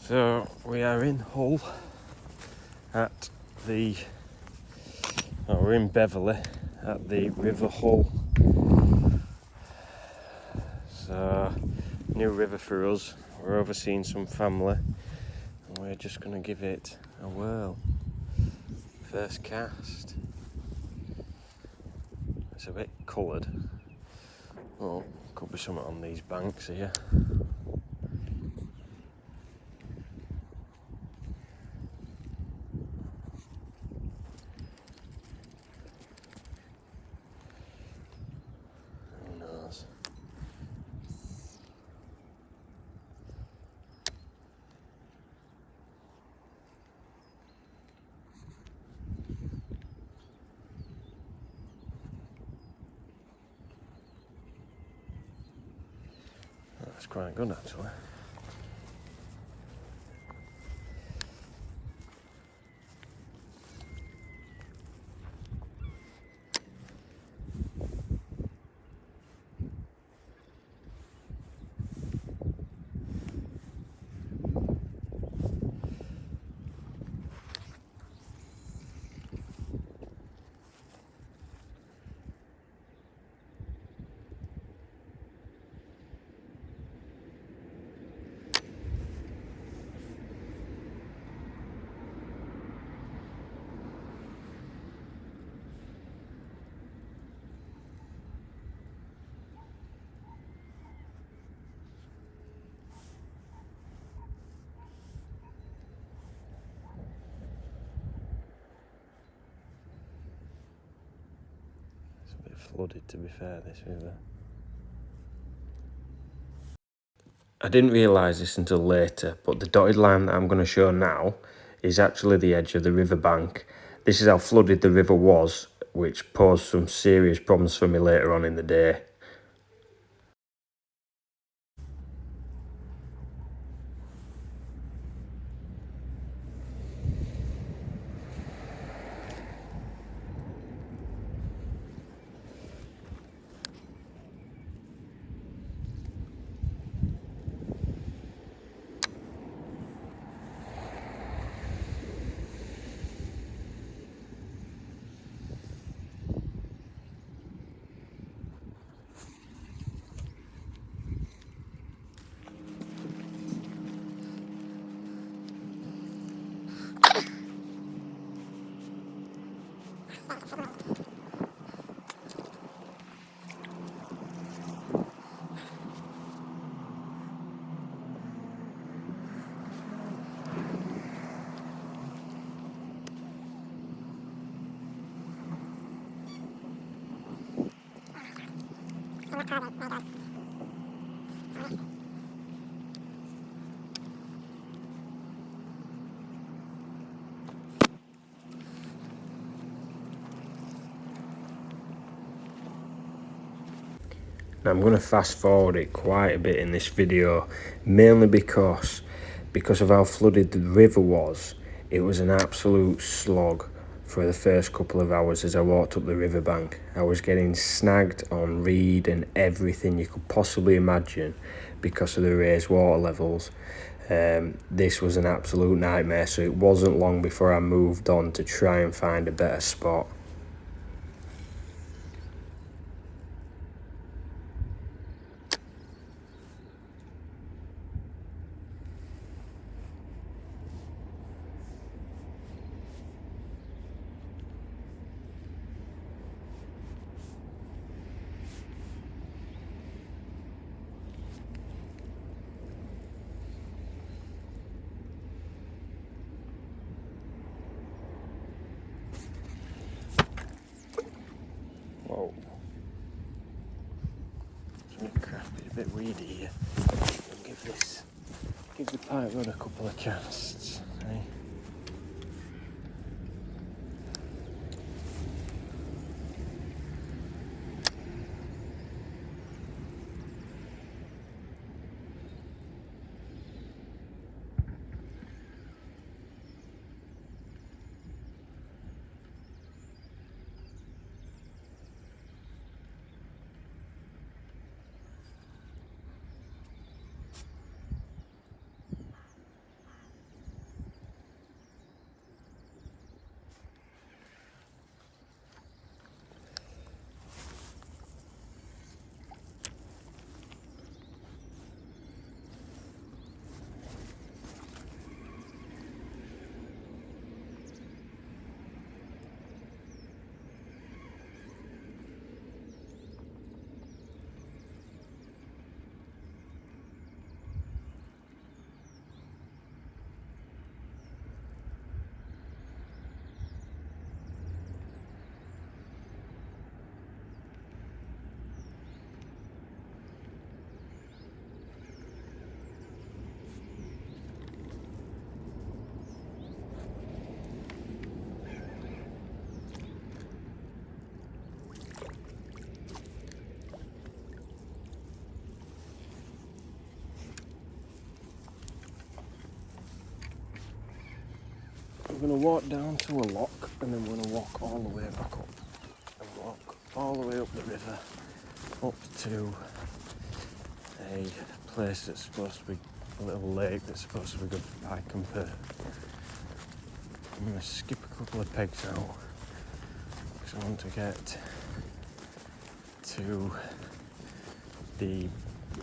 So we are in Hull at the, we're in Beverley at the River Hull. So, new river for us. We're overseeing some family and we're just going to give it a whirl. First cast. It's a bit coloured. Oh, could be something on these banks here. Who knows? That's quite good actually. Flooded, to be fair, this river. I didn't realise this until later, but the dotted line that I'm going to show now is actually the edge of the riverbank. This is how flooded the river was, which posed some serious problems for me later on in the day. Now I'm going to fast forward it quite a bit in this video, mainly because of how flooded the river was. It was an absolute slog for the first couple of hours as I walked up the riverbank. I was getting snagged on reed and everything you could possibly imagine because of the raised water levels. This was an absolute nightmare, so it wasn't long before I moved on to try and find a better spot. Whoa. Crap, it's a bit weedy here. I'll give the pipe rod a couple of casts. Eh? we're going to walk down to a lock, and then we're going to walk all the way back up, and walk all the way up the river, up to a place that's supposed to be a little lake that's supposed to be good for pike and perch. I'm going to skip a couple of pegs out because I want to get to the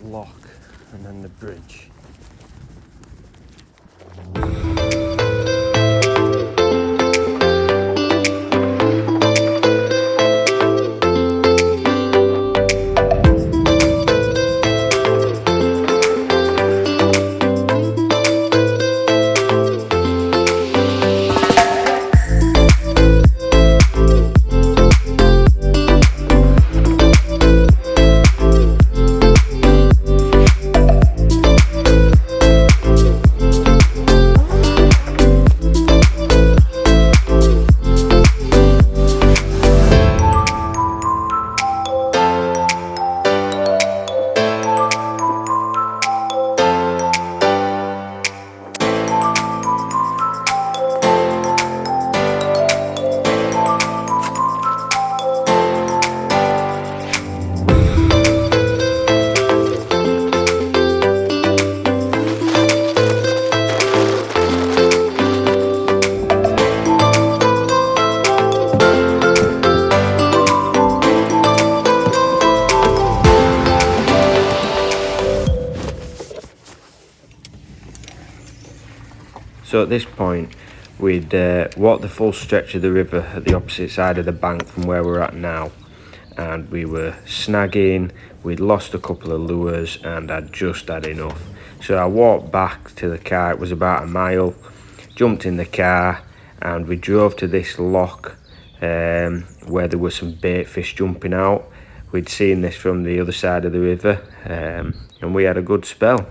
lock and then the bridge. So at this point, we'd walked the full stretch of the river at the opposite side of the bank from where we're at now, and we were snagging. We'd lost a couple of lures and I'd just had enough. So I walked back to the car. It was about a mile, jumped in the car, and we drove to this lock where there were some bait fish jumping out. We'd seen this from the other side of the river, and we had a good spell.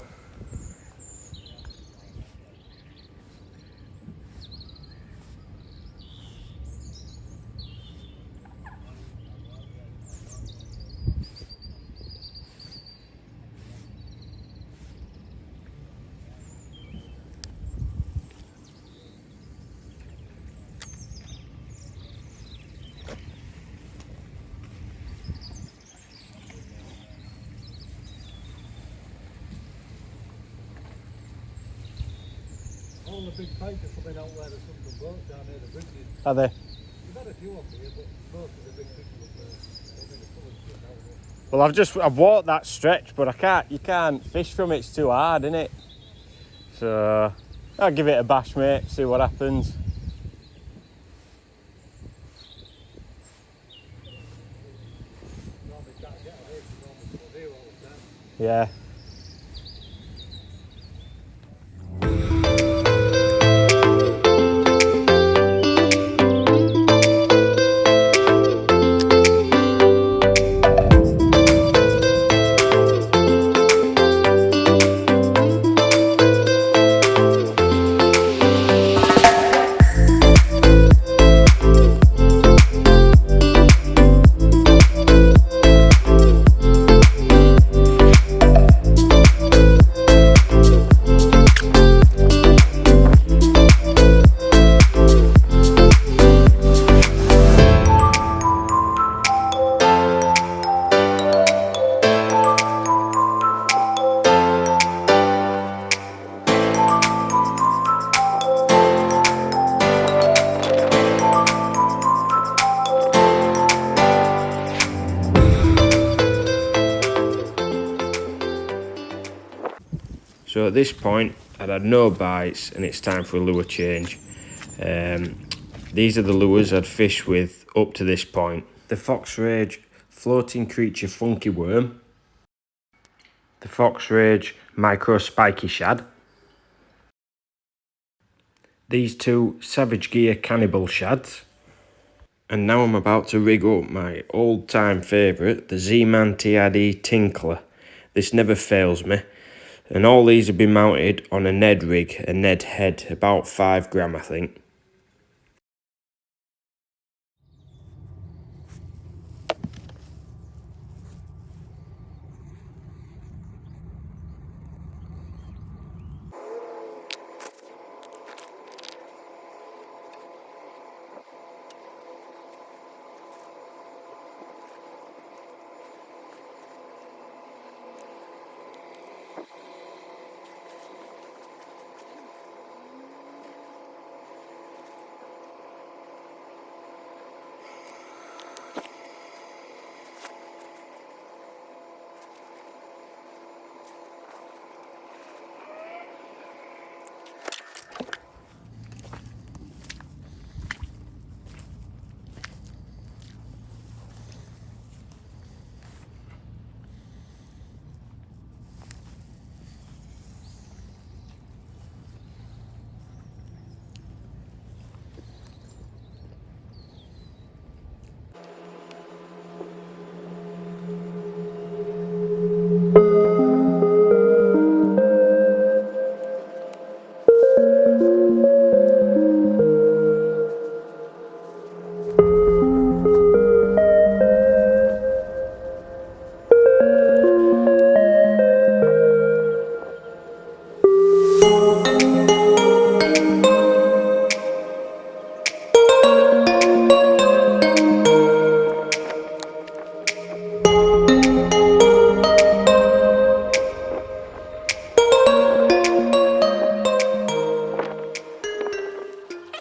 All the big pike are coming out where there's some boats down near the bridges. Are they? We've had a few up here, but most of the big fish are up there. I mean, they're full of shit now. Well, I've walked that stretch, but you can't fish from it. It's too hard, isn't it? So I'll give it a bash, mate. See what happens. Normally can't get away from normal here all the time. Yeah. So at this point, I'd had no bites and it's time for a lure change. These are the lures I'd fished with up to this point. The Fox Rage Floating Creature Funky Worm. The Fox Rage Micro Spiky Shad. These two Savage Gear Cannibal Shads. And now I'm about to rig up my old time favourite, the Z-Man TID Tinkler. This never fails me. And all these have been mounted on a Ned rig, a Ned head, about 5 gram I think.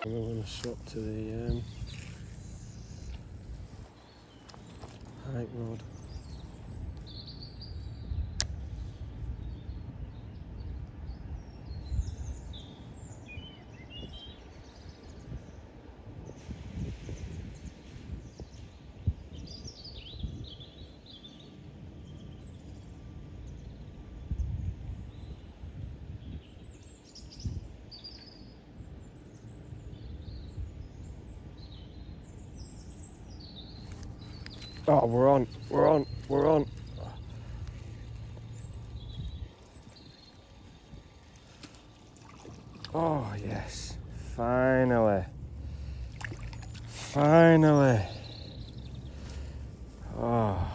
I'm going to swap to the hike road. Oh, we're on. Oh, yes, finally. Oh,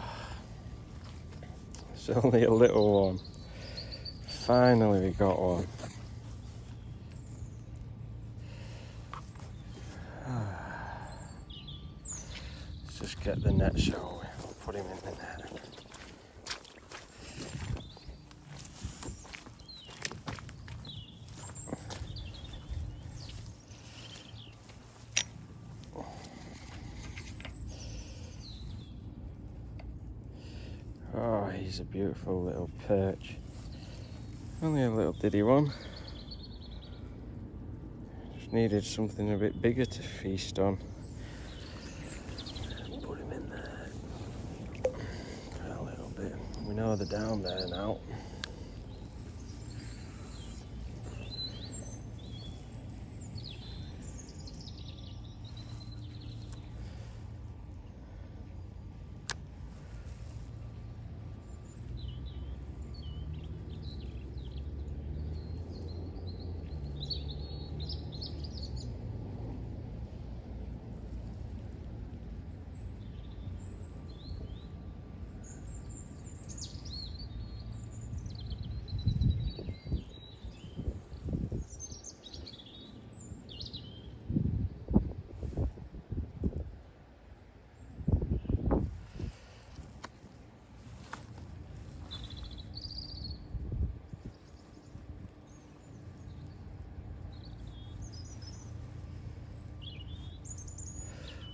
it's only a little one. Finally we got one. Let's just get the net, shall we? We'll put him in the net. Oh, he's a beautiful little perch. Only a little diddy one. Just needed something a bit bigger to feast on. Put him in there. A little bit. We know they're down there now.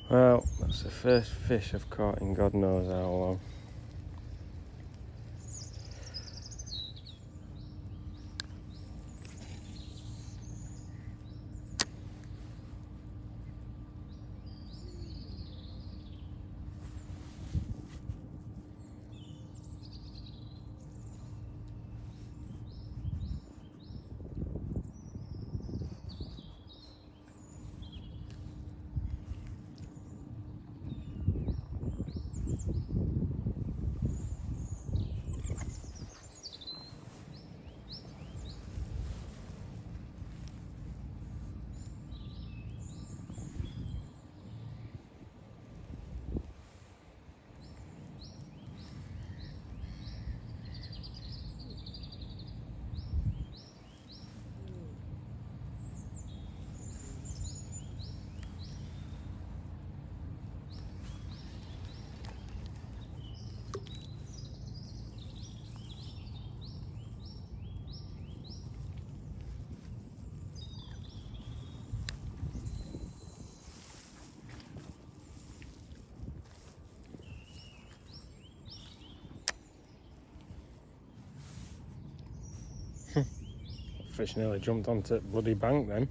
Well, that's the first fish I've caught in God knows how long. Fish nearly jumped onto the bloody bank then.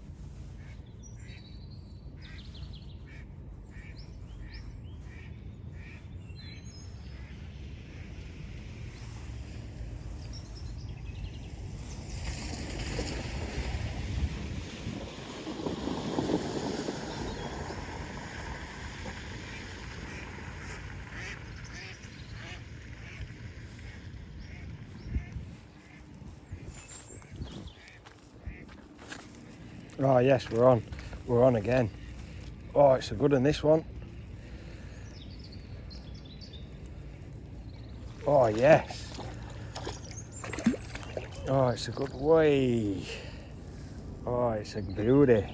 Oh yes, we're on again. Oh, it's a good one, this one. Oh yes. Oh, it's a good way. Oh, it's a beauty.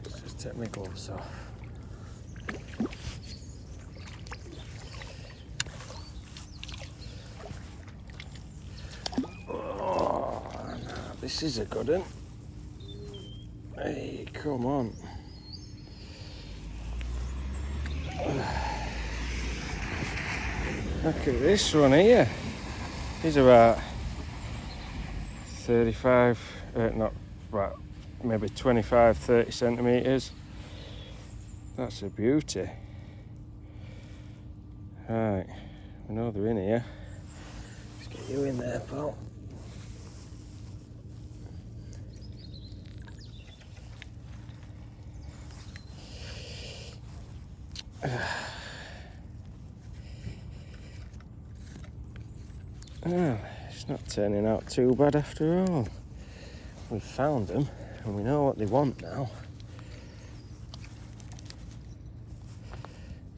Let's just take my gloves off. this is a good one. Hey, come on. Look at this one here. He's about 35, not, well, maybe 25, 30 centimetres. That's a beauty. Right, we know they're in here. Let's get you in there, pal. Oh, it's not turning out too bad after all. We've found them and we know what they want now.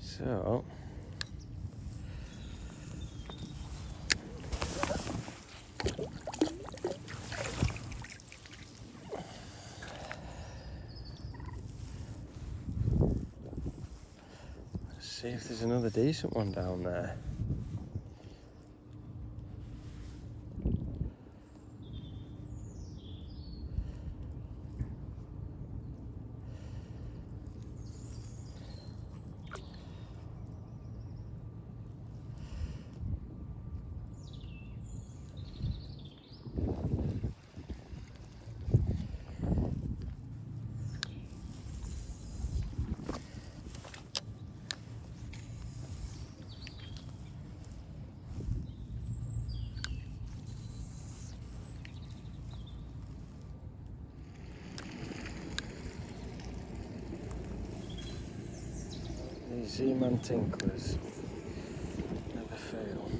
So, let's see if there's another decent one down there. Seaman Tinklerz. Never fail.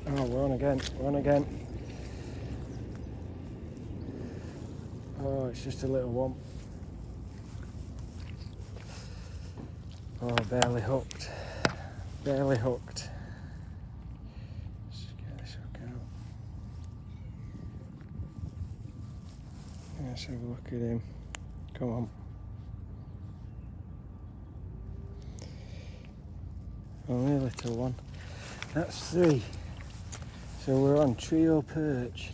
Oh, we're on again, we're on again. Oh, it's just a little one. Oh, barely hooked. Barely hooked. Let's get this hook out. Let's have a look at him. Come on. Only a little one. That's 3. So we're on trio perch.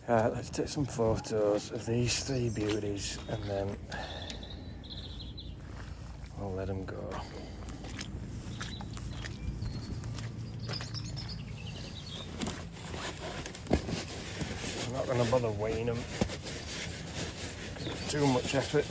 Right, let's take some photos of these 3 beauties and then we'll let them go. I'm not going to bother weighing them. Too much effort.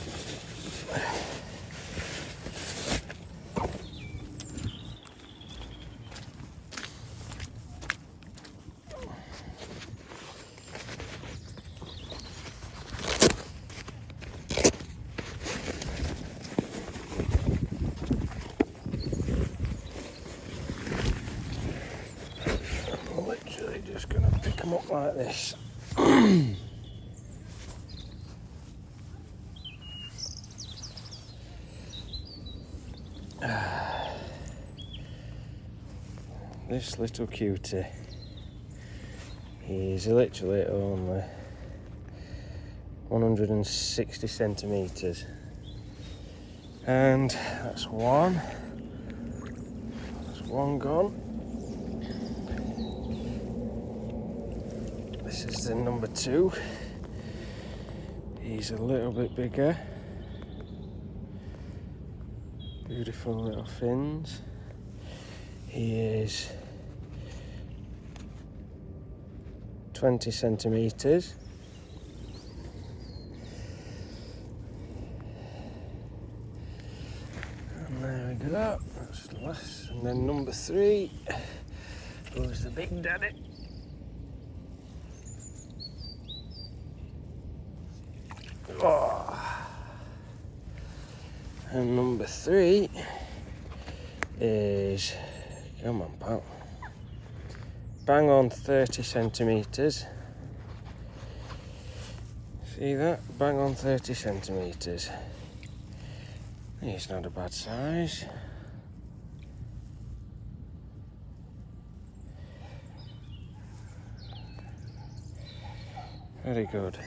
Just gonna pick them up like this. This little cutie, he's literally only 160 centimetres, and that's one gone. This is the number 2. He's a little bit bigger. Beautiful little fins. He is 20 centimetres. And there we go, that's the last. And then number 3 was the big daddy. Oh. And number 3 is, come on pal, bang on 30 centimetres. See that? Bang on 30 centimetres. He's not a bad size. Very good.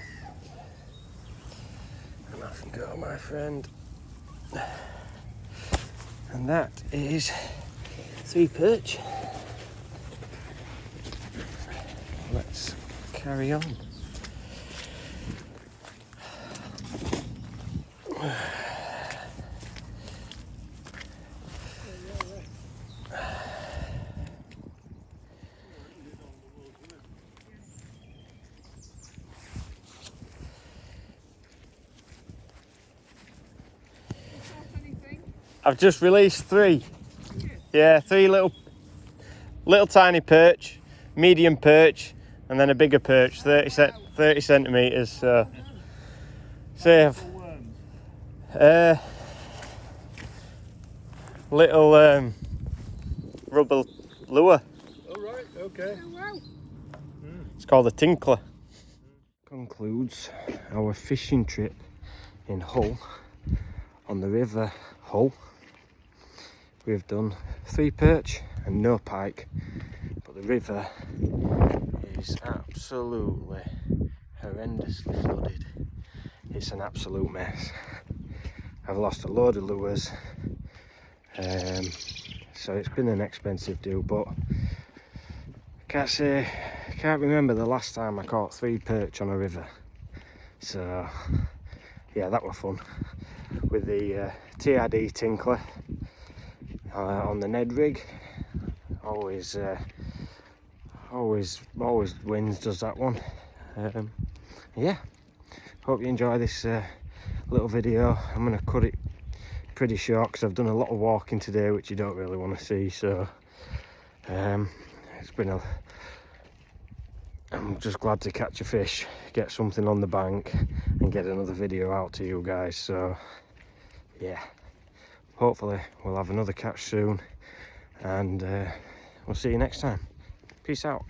And off you go, my friend. And that is 3 perch. Let's carry on. I've just released 3. Yeah, 3 little tiny perch, medium perch, and then a bigger perch, 30 centimetres. So little rubber lure. Oh right, okay. It's called a Tinklerz. Concludes our fishing trip in Hull on the river Hull. We've done 3 perch and no pike, but the river is absolutely horrendously flooded. It's an absolute mess. I've lost a load of lures, so it's been an expensive deal, but I can't remember the last time I caught 3 perch on a river. So yeah, that was fun with the TRD Tinklerz on the Ned rig. Always wins, does that one. Yeah, hope you enjoy this little video. I'm going to cut it pretty short because I've done a lot of walking today, which you don't really want to see. So it's been I'm just glad to catch a fish, get something on the bank, and get another video out to you guys. So yeah, hopefully we'll have another catch soon, and we'll see you next time. Peace out.